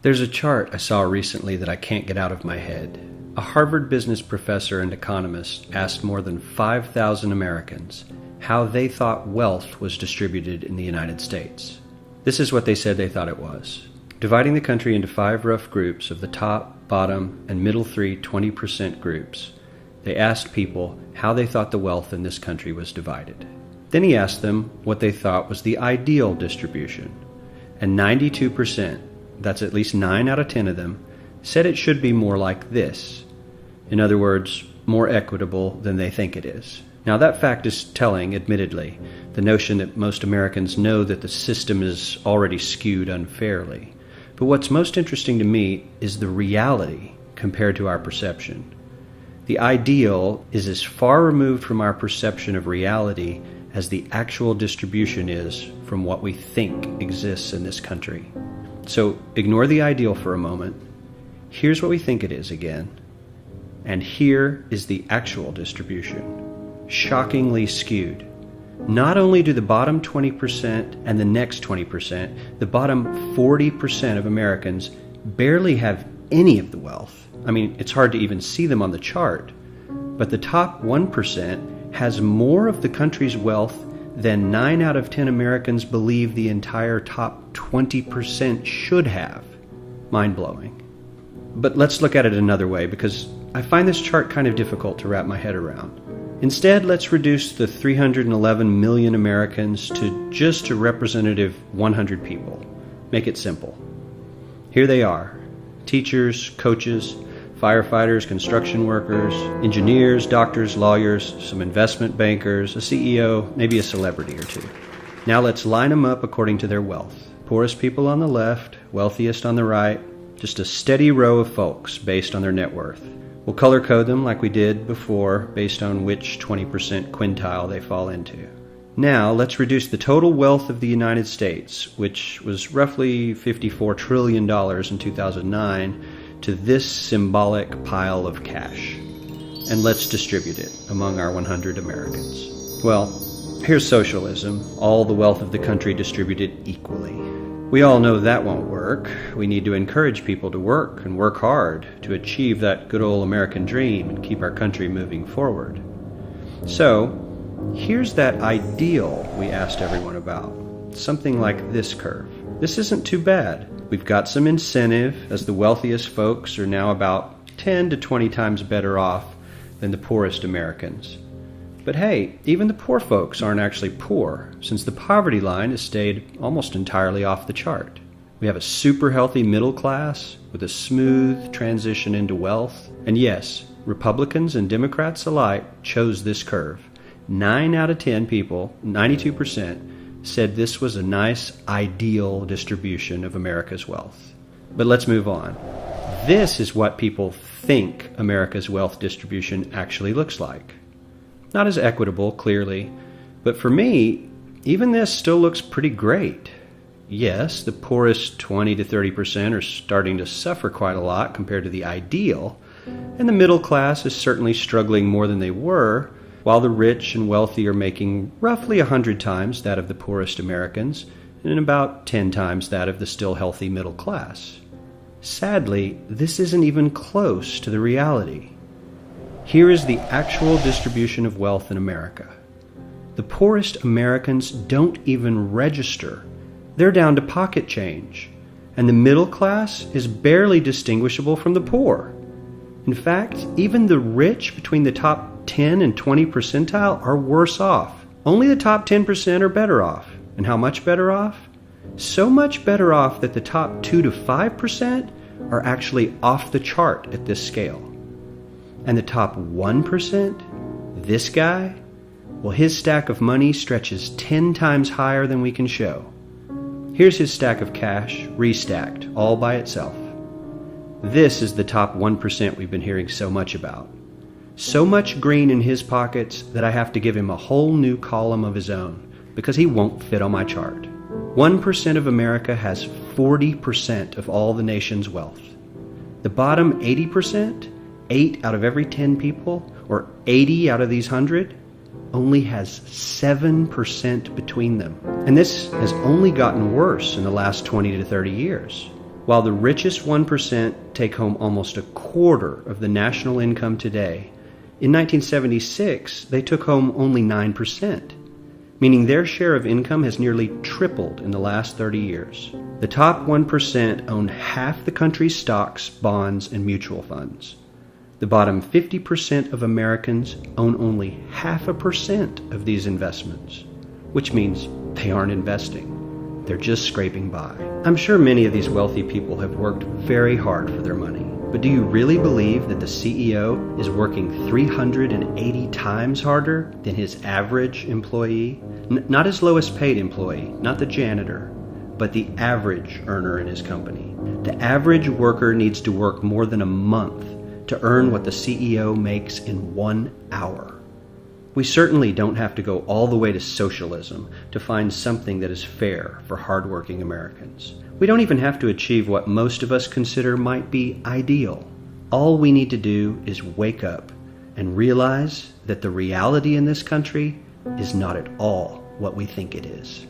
There's a chart I saw recently that I can't get out of my head. A Harvard business professor and economist asked more than 5,000 Americans how they thought wealth was distributed in the United States. This is what they said they thought it was. Dividing the country into 5 rough groups of the top, bottom, and middle 3 20% groups, they asked people how they thought the wealth in this country was divided. Then he asked them what they thought was the ideal distribution. And 92%, that's at least 9 out of 10 of them, said it should be more like this. In other words, more equitable than they think it is. Now that fact is telling, admittedly, the notion that most Americans know that the system is already skewed unfairly. But what's most interesting to me is the reality compared to our perception. The ideal is as far removed from our perception of reality as the actual distribution is from what we think exists in this country. So ignore the ideal for a moment. Here's what we think it is again. And here is the actual distribution. Shockingly skewed. Not only do the bottom 20% and the next 20%, the bottom 40% of Americans barely have any of the wealth. I mean, it's hard to even see them on the chart. But the top 1% has more of the country's wealth than 9 out of 10 Americans believe the entire top 20% should have. Mind-blowing. But let's look at it another way, because I find this chart kind of difficult to wrap my head around. Instead, let's reduce the 311 million Americans to just a representative 100 people. Make it simple. Here they are: teachers, coaches, firefighters, construction workers, engineers, doctors, lawyers, some investment bankers, a CEO, maybe a celebrity or two. Now let's line them up according to their wealth. Poorest people on the left, wealthiest on the right, just a steady row of folks based on their net worth. We'll color code them like we did before based on which 20% quintile they fall into. Now let's reduce the total wealth of the United States, which was roughly $54 trillion in 2009, to this symbolic pile of cash. And let's distribute it among our 100 Americans. Well, here's socialism, all the wealth of the country distributed equally. We all know that won't work. We need to encourage people to work and work hard to achieve that good old American dream and keep our country moving forward. So, here's that ideal we asked everyone about. Something like this curve. This isn't too bad. We've got some incentive, as the wealthiest folks are now about 10 to 20 times better off than the poorest Americans. But hey, even the poor folks aren't actually poor, since the poverty line has stayed almost entirely off the chart. We have a super healthy middle class with a smooth transition into wealth. And yes, Republicans and Democrats alike chose this curve. 9 out of 10 people, 92%, said this was a nice, ideal distribution of America's wealth. But let's move on. This is what people think America's wealth distribution actually looks like. Not as equitable, clearly, but for me, even this still looks pretty great. Yes, the poorest 20 to 30% are starting to suffer quite a lot compared to the ideal, and the middle class is certainly struggling more than they were, while the rich and wealthy are making roughly 100 times that of the poorest Americans, and about 10 times that of the still healthy middle class. Sadly, this isn't even close to the reality. Here is the actual distribution of wealth in America. The poorest Americans don't even register. They're down to pocket change. And the middle class is barely distinguishable from the poor. In fact, even the rich between the top 10 and 20 percentile are worse off. Only the top 10% are better off. And how much better off? So much better off that the top 2 to 5% are actually off the chart at this scale. And the top 1%, this guy, well, his stack of money stretches 10 times higher than we can show. Here's his stack of cash, restacked, all by itself. This is the top 1% we've been hearing so much about. So much green in his pockets that I have to give him a whole new column of his own, because he won't fit on my chart. 1% of America has 40% of all the nation's wealth. The bottom 80%, 8 out of every 10 people, or 80 out of these 100, only has 7% between them. And this has only gotten worse in the last 20 to 30 years. While the richest 1% take home almost a quarter of the national income today, in 1976 they took home only 9%, meaning their share of income has nearly tripled in the last 30 years. The top 1% own half the country's stocks, bonds, and mutual funds. The bottom 50% of Americans own only 0.5% of these investments, which means they aren't investing. They're just scraping by. I'm sure many of these wealthy people have worked very hard for their money, but do you really believe that the CEO is working 380 times harder than his average employee? Not his lowest paid employee, not the janitor, but the average earner in his company. The average worker needs to work more than a month to earn what the CEO makes in 1 hour. We certainly don't have to go all the way to socialism to find something that is fair for hardworking Americans. We don't even have to achieve what most of us consider might be ideal. All we need to do is wake up and realize that the reality in this country is not at all what we think it is.